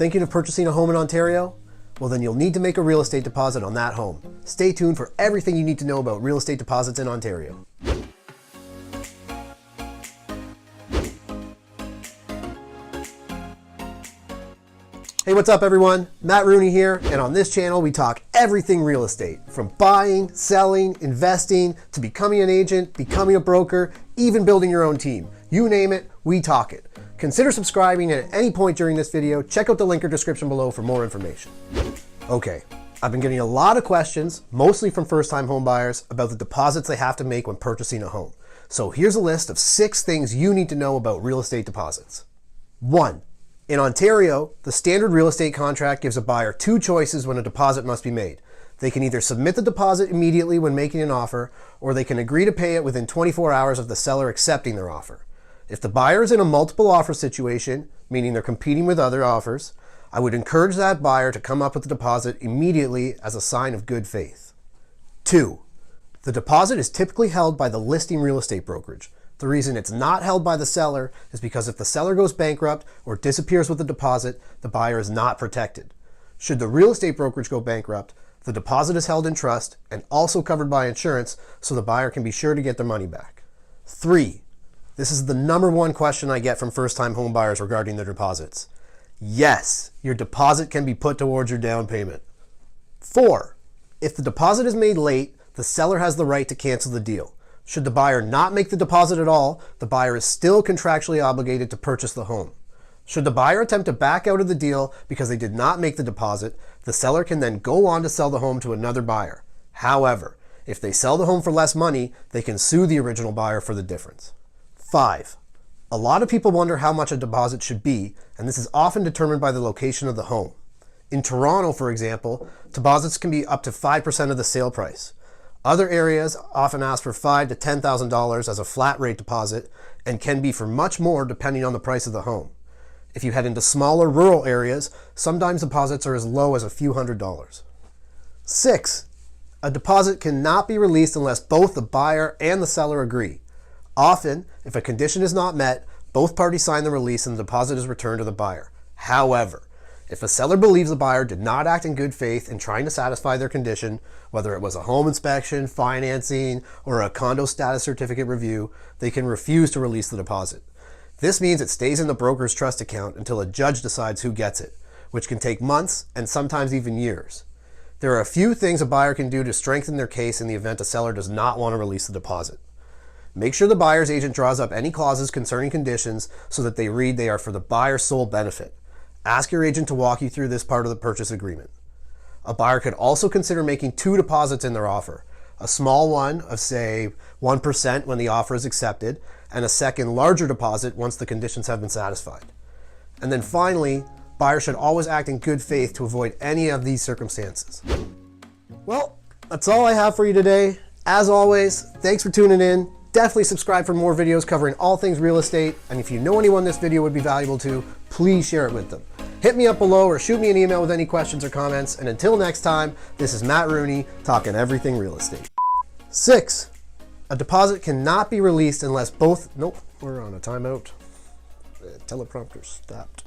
Thinking of purchasing a home in Ontario? Well, then you'll need to make a real estate deposit on that home. Stay tuned for everything you need to know about real estate deposits in Ontario. Hey, what's up everyone? Matt Rooney here, and on this channel we talk everything real estate, from buying, selling, investing, to becoming an agent, becoming a broker, even building your own team. You name it, we talk it. Consider subscribing, and at any point during this video, check out the link or description below for more information. Okay, I've been getting a lot of questions, mostly from first-time home buyers, about the deposits they have to make when purchasing a home. So here's a list of 6 things you need to know about real estate deposits. 1. In Ontario, the standard real estate contract gives a buyer 2 choices when a deposit must be made. They can either submit the deposit immediately when making an offer, or they can agree to pay it within 24 hours of the seller accepting their offer. If the buyer is in a multiple offer situation, meaning they're competing with other offers, I would encourage that buyer to come up with the deposit immediately as a sign of good faith. 2. The deposit is typically held by the listing real estate brokerage. The reason it's not held by the seller is because if the seller goes bankrupt or disappears with the deposit, the buyer is not protected. Should the real estate brokerage go bankrupt, the deposit is held in trust and also covered by insurance, so the buyer can be sure to get their money back. 3. This is the #1 question I get from first-time home buyers regarding their deposits. Yes, your deposit can be put towards your down payment. 4. If the deposit is made late, the seller has the right to cancel the deal. Should the buyer not make the deposit at all, the buyer is still contractually obligated to purchase the home. Should the buyer attempt to back out of the deal because they did not make the deposit, the seller can then go on to sell the home to another buyer. However, if they sell the home for less money, they can sue the original buyer for the difference. 5. A lot of people wonder how much a deposit should be, and this is often determined by the location of the home. In Toronto, for example, deposits can be up to 5% of the sale price. Other areas often ask for $5,000 to $10,000 as a flat rate deposit and can be for much more depending on the price of the home. If you head into smaller rural areas, sometimes deposits are as low as a few $100s. 6. A deposit cannot be released unless both the buyer and the seller agree. Often, if a condition is not met, both parties sign the release and the deposit is returned to the buyer. However, if a seller believes the buyer did not act in good faith in trying to satisfy their condition, whether it was a home inspection, financing, or a condo status certificate review, they can refuse to release the deposit. This means it stays in the broker's trust account until a judge decides who gets it, which can take months and sometimes even years. There are a few things a buyer can do to strengthen their case in the event a seller does not want to release the deposit. Make sure the buyer's agent draws up any clauses concerning conditions so that they read they are for the buyer's sole benefit. Ask your agent to walk you through this part of the purchase agreement. A buyer could also consider making 2 deposits in their offer. A small one of, say, 1% when the offer is accepted, and a second larger deposit once the conditions have been satisfied. And then finally, buyers should always act in good faith to avoid any of these circumstances. Well, that's all I have for you today. As always, thanks for tuning in. Definitely subscribe for more videos covering all things real estate, and if you know anyone this video would be valuable to, please share it with them. Hit me up below or shoot me an email with any questions or comments, and until next time, this is Matt Rooney talking everything real estate. 6. A deposit cannot be released unless both... Nope, we're on a timeout. Teleprompter stopped.